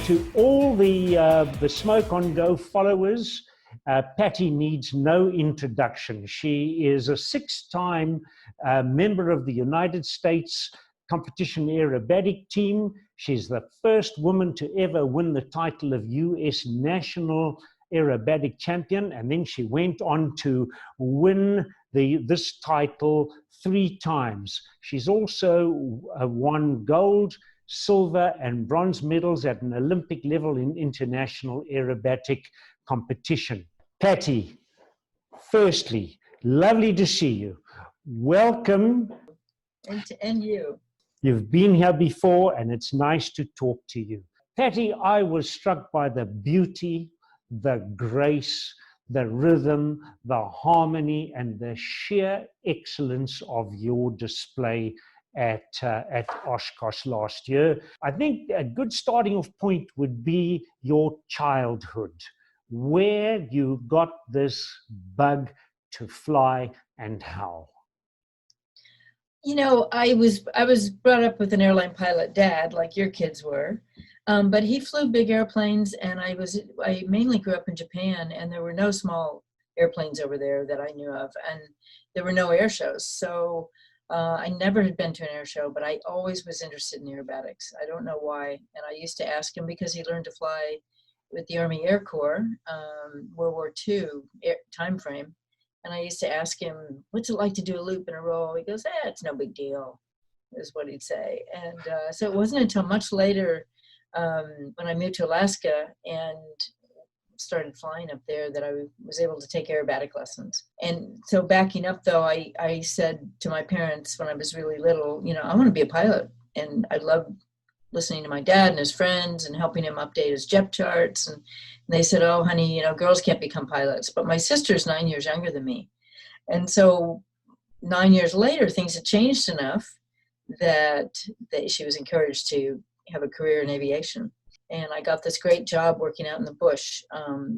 To all the Smoke on Go followers, Patty needs no introduction. She is a six-time member of the United States competition aerobatic team. She's the first woman to ever win the title of U.S. National Aerobatic Champion, and then she went on to win this title 3 times. She's also won gold, silver, and bronze medals at an Olympic level in international aerobatic competition. Patty, firstly, lovely to see you. Welcome. And you. You've been here before, and it's nice to talk to you. Patty, I was struck by the beauty, the grace, the rhythm, the harmony, and the sheer excellence of your display at Oshkosh last year. I think a good starting off point would be your childhood, where you got this bug to fly and how. You know, I was brought up with an airline pilot dad, like your kids were, but he flew big airplanes, and I mainly grew up in Japan, and there were no small airplanes over there that I knew of, and there were no air shows. So I never had been to an air show, but I always was interested in aerobatics. I don't know why. And I used to ask him, because he learned to fly with the Army Air Corps, World War II time frame. And I used to ask him, what's it like to do a loop and a roll? He goes, it's no big deal, is what he'd say. And so it wasn't until much later when I moved to Alaska and started flying up there that I was able to take aerobatic lessons. And so backing up though, I said to my parents when I was really little, you know, I want to be a pilot. And I loved listening to my dad and his friends and helping him update his JEP charts. And they said, oh honey, you know, girls can't become pilots. But my sister's 9 years younger than me. And so 9 years later, things had changed enough that she was encouraged to have a career in aviation. And I got this great job working out in the bush,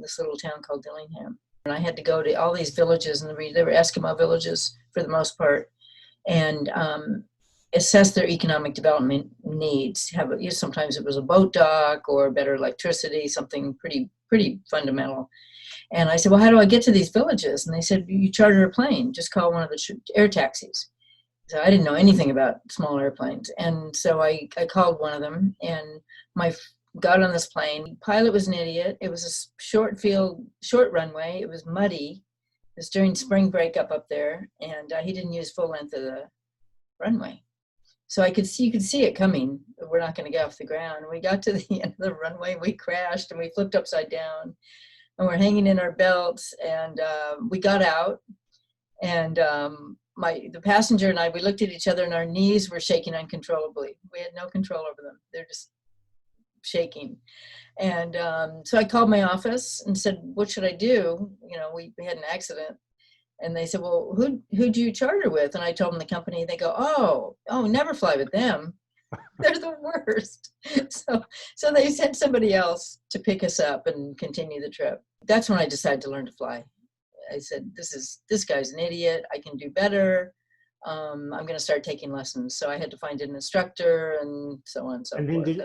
this little town called Dillingham. And I had to go to all these villages, and they were Eskimo villages for the most part, and assess their economic development needs. Sometimes it was a boat dock or better electricity, something pretty fundamental. And I said, well, how do I get to these villages? And they said, you charter a plane, just call one of the air taxis. So I didn't know anything about small airplanes. And so I called one of them, and got on this plane. The pilot was an idiot. It was a short runway. It was muddy. It was during spring break up there, and he didn't use full length of the runway. So you could see it coming. We're not going to get off the ground. And we got to the end of the runway, we crashed, and we flipped upside down, and we're hanging in our belts, and we got out, and the passenger and I, we looked at each other, and our knees were shaking uncontrollably. We had no control over them. They're just shaking. And so I called my office and said, what should I do? You know, we had an accident. And they said, well, who'd you charter with? And I told them the company. They go, oh, never fly with them. They're the worst. So they sent somebody else to pick us up and continue the trip. That's when I decided to learn to fly. I said, this guy's an idiot. I can do better. I'm going to start taking lessons. So I had to find an instructor and so on and so forth. And then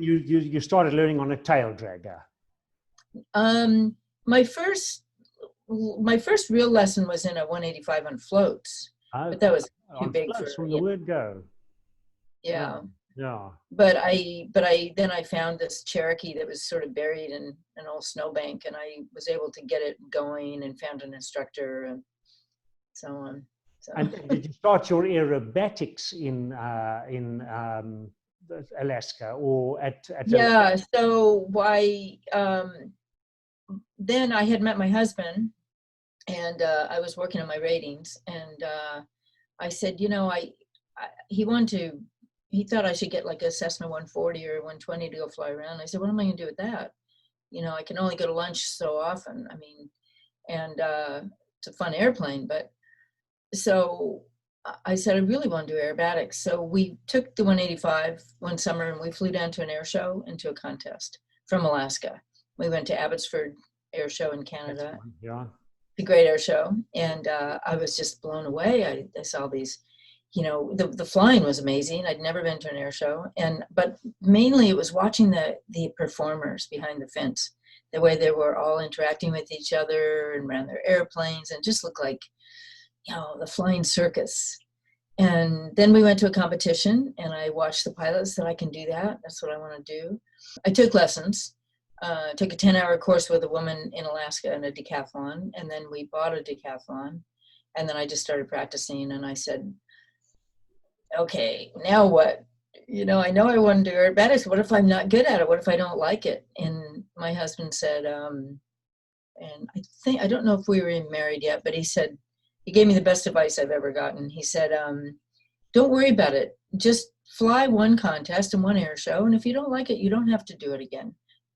you started learning on a tail dragger. My first real lesson was in a 185 on floats, but that was too big from the word go. Yeah. Yeah. But I found this Cherokee that was sort of buried in an old snowbank, and I was able to get it going and found an instructor and so on. So. And did you start your aerobatics in Alaska or at Yeah, so then I had met my husband, and I was working on my ratings, and I said, you know, he thought I should get like a Cessna 140 or 120 to go fly around. I said, what am I going to do with that? You know, I can only go to lunch so often. I mean, and it's a fun airplane, but so I said, I really want to do aerobatics. So we took the 185 one summer, and we flew down to an air show and to a contest from Alaska. We went to Abbotsford Air Show in Canada. Yeah. The great air show. And I was just blown away. I saw these you know, the flying was amazing. I'd never been to an air show, but mainly it was watching the performers behind the fence, the way they were all interacting with each other and ran their airplanes, and just looked like, you know, the flying circus. And then we went to a competition, and I watched the pilots. That I can do that. That's what I want to do. I took lessons. Took a 10-hour course with a woman in Alaska in a decathlon, and then we bought a decathlon, and then I just started practicing, and I said, okay, now what? You know I want to do aerobatics. What if I'm not good at it? What if I don't like it? And my husband said, and I don't know if we were married yet, but he gave me the best advice I've ever gotten. He said, don't worry about it. Just fly one contest and one air show. And if you don't like it, you don't have to do it again.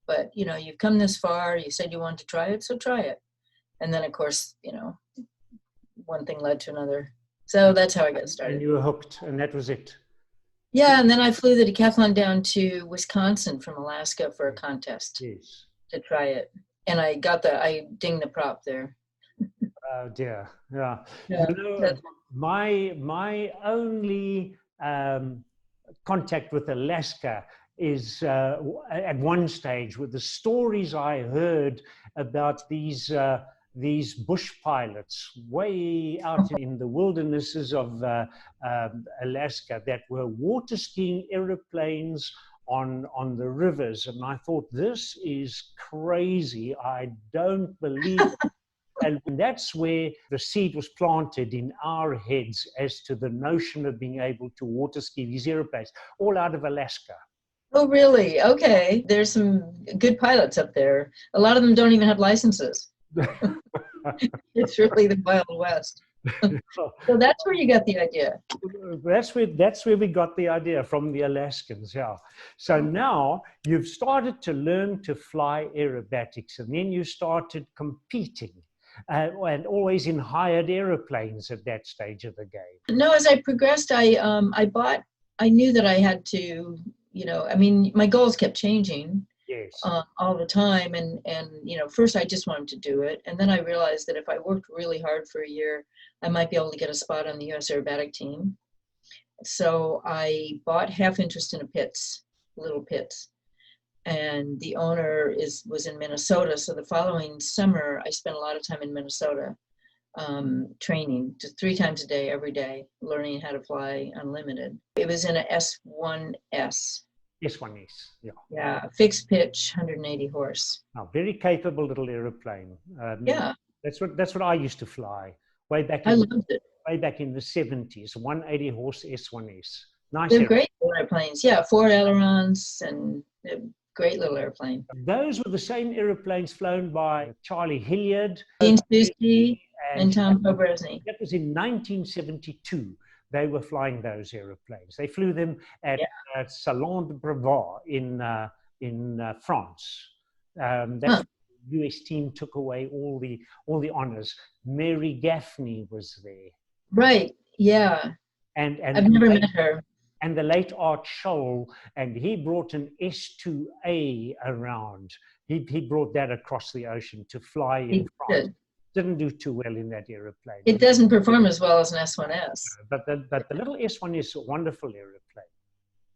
But, you know, you've come this far. You said you wanted to try it, so try it. And then, of course, you know, one thing led to another. So that's how I got started. And you were hooked, and that was it. Yeah, and then I flew the decathlon down to Wisconsin from Alaska for a contest to try it. And I dinged the prop there. Oh dear, yeah. Yeah, you know, my only contact with Alaska is at one stage with the stories I heard about these bush pilots way out in the wildernesses of Alaska that were water skiing aeroplanes on the rivers. And I thought, this is crazy. I don't believe it. And that's where the seed was planted in our heads as to the notion of being able to water ski these airplanes, all out of Alaska. Oh, really? Okay. There's some good pilots up there. A lot of them don't even have licenses. It's really the Wild West. So that's where you got the idea. That's where we got the idea from the Alaskans, yeah. So now you've started to learn to fly aerobatics, and then you started competing. And always in hired aeroplanes at that stage of the game. No, as I progressed, I knew that I had to, you know, I mean, my goals kept changing. Yes. All the time, and you know, first I just wanted to do it, and then I realized that if I worked really hard for a year, I might be able to get a spot on the U.S. aerobatic team. So I bought half interest in little pits. And the owner was in Minnesota. So the following summer, I spent a lot of time in Minnesota training, just 3 times a day, every day, learning how to fly unlimited. It was in a S1S. S1S, yeah. Yeah, fixed pitch, 180 horse. Oh, very capable little aeroplane. Yeah. That's what I used to fly way back. I loved it. Way back in the 70s, 180 horse S1S. Nice. They're great little airplanes. Yeah, 4 ailerons and great little airplane. Those were the same airplanes flown by Charlie Hilliard, Dean Stussky, and Tom Pobresny. That was in 1972. They were flying those airplanes. They flew them at Salon de Brevard in France. That's the US team took away all the honors. Mary Gaffney was there. Right. Yeah. And I've never met her. And the late Art Scholl, and he brought an S2A around. He brought that across the ocean to fly in France. Didn't do too well in that aeroplane. It doesn't perform as well as an S1S. But the little S1 is a wonderful aeroplane.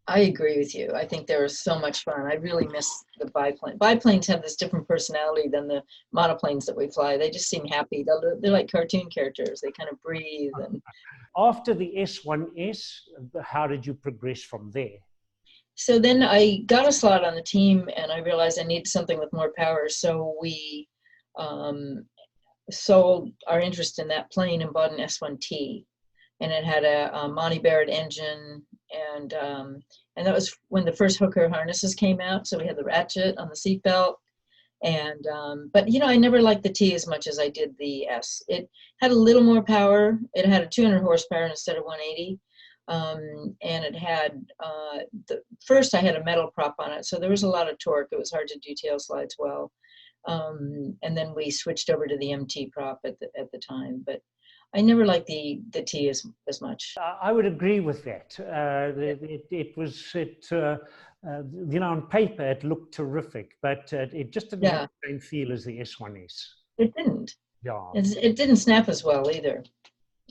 I agree with you. I think they were so much fun. I really miss the biplane. Biplanes have this different personality than the monoplanes that we fly. They just seem happy. They're like cartoon characters. They kind of breathe. And after the S1S, how did you progress from there? So then I got a slot on the team, and I realized I needed something with more power. So we sold our interest in that plane and bought an S1T. And it had a Monty Barrett engine, and that was when the first hooker harnesses came out. So we had the ratchet on the seatbelt, and but you know, I never liked the T as much as I did the S. It had a little more power. It had a 200 horsepower instead of 180, and it had first I had a metal prop on it, so there was a lot of torque. It was hard to do tail slides well, and then we switched over to the MT prop at the time, but I never liked the T as much. I would agree with that. You know, on paper it looked terrific, but it just didn't have the same feel as the S1S. It didn't. Yeah. It didn't snap as well either,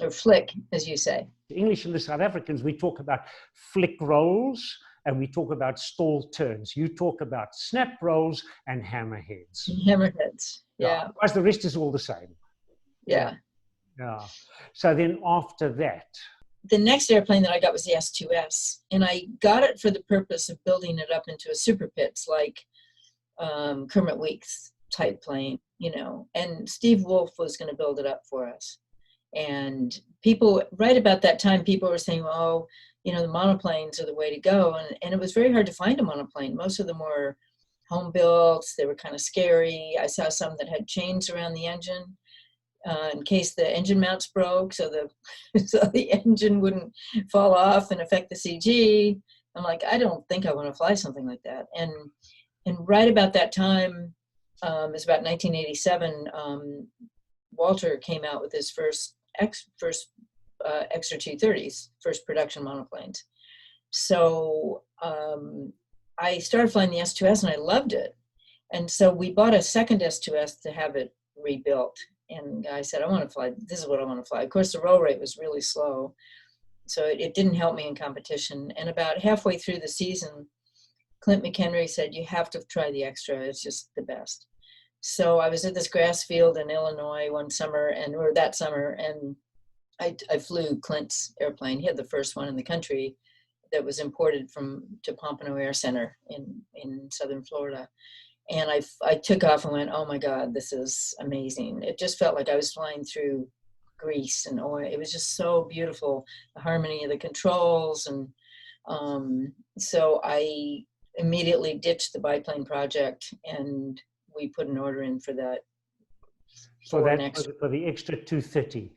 or flick, as you say. English and the South Africans, we talk about flick rolls and we talk about stall turns. You talk about snap rolls and hammerheads. Hammerheads, yeah. Otherwise, the rest is all the same. Yeah. Yeah. So then after that, the next airplane that I got was the S2S, and I got it for the purpose of building it up into a super pits, like Kermit Weeks type plane, you know, and Steve Wolf was going to build it up for us. And people, right about that time, people were saying, oh, you know, the monoplanes are the way to go. And it was very hard to find a monoplane. Most of them were home built. They were kind of scary. I saw some that had chains around the engine in case the engine mounts broke, so the engine wouldn't fall off and affect the CG. I'm like, I don't think I want to fly something like that. And right about that time, it's about 1987, Walter came out with his first extra 230s, first production monoplanes. So I started flying the S2S and I loved it. And so we bought a second S2S to have it rebuilt. And I said, I want to fly, this is what I want to fly. Of course, the roll rate was really slow, so it didn't help me in competition. And about halfway through the season, Clint McHenry said, you have to try the extra, it's just the best. So I was at this grass field in Illinois that summer, and I flew Clint's airplane. He had the first one in the country that was imported to Pompano Air Center in southern Florida. And I took off and went, oh my God, this is amazing. It just felt like I was flying through grease and oil. It was just so beautiful, the harmony of the controls. And so I immediately ditched the biplane project, and we put an order in for that. For the extra 230.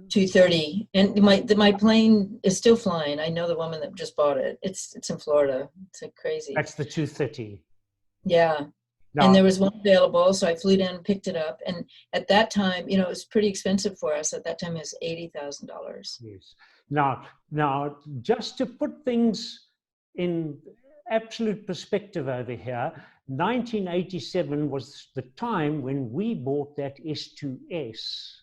230, and my plane is still flying. I know the woman that just bought it. It's in Florida. It's crazy. That's the 230. Yeah. No. And there was one available, so I flew down and picked it up. And at that time, you know, it was pretty expensive for us. At that time, it was $80,000. Yes. Now, just to put things in absolute perspective over here, 1987 was the time when we bought that S2S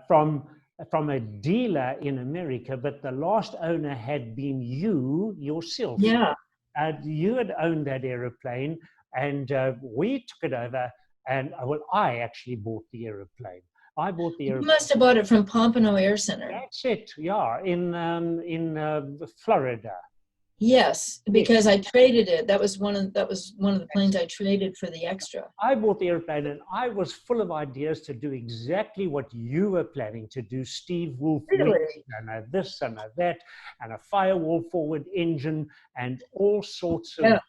from a dealer in America, but the last owner had been you yourself. Yeah. You had owned that aeroplane. And we took it over, and I actually bought the aeroplane. I bought the aeroplane. You must have bought it from Pompano Air Center. That's it, yeah, in Florida. Yes, because I traded it. That was one of the planes I traded for the extra. I bought the airplane, and I was full of ideas to do exactly what you were planning to do. Steve Wolf, really? And this and that, and a firewall forward engine, and all sorts of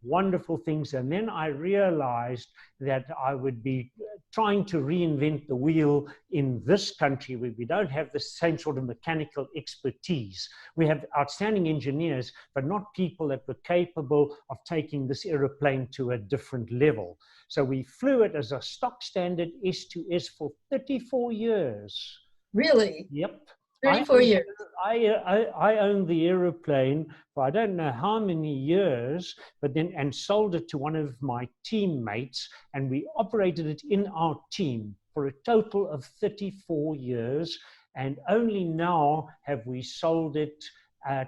wonderful things. And then I realized that I would be trying to reinvent the wheel in this country where we don't have the same sort of mechanical expertise. We have outstanding engineers, but not people that were capable of taking this aeroplane to a different level. So we flew it as a stock standard S2S for 34 years. Really? Yep. 34 years. I owned the aeroplane for I don't know how many years, and sold it to one of my teammates, and we operated it in our team for a total of 34 years, and only now have we sold it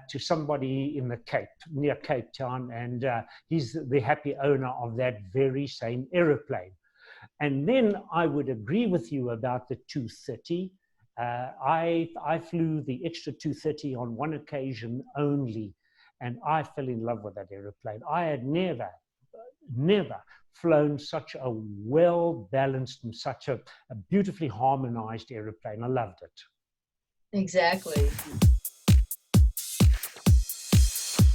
to somebody in the near Cape Town, and he's the happy owner of that very same aeroplane. And then I would agree with you about the 230. I flew the extra 230 on one occasion only, and I fell in love with that aeroplane. I had never flown such a well-balanced and such a beautifully harmonized aeroplane. I loved it. Exactly.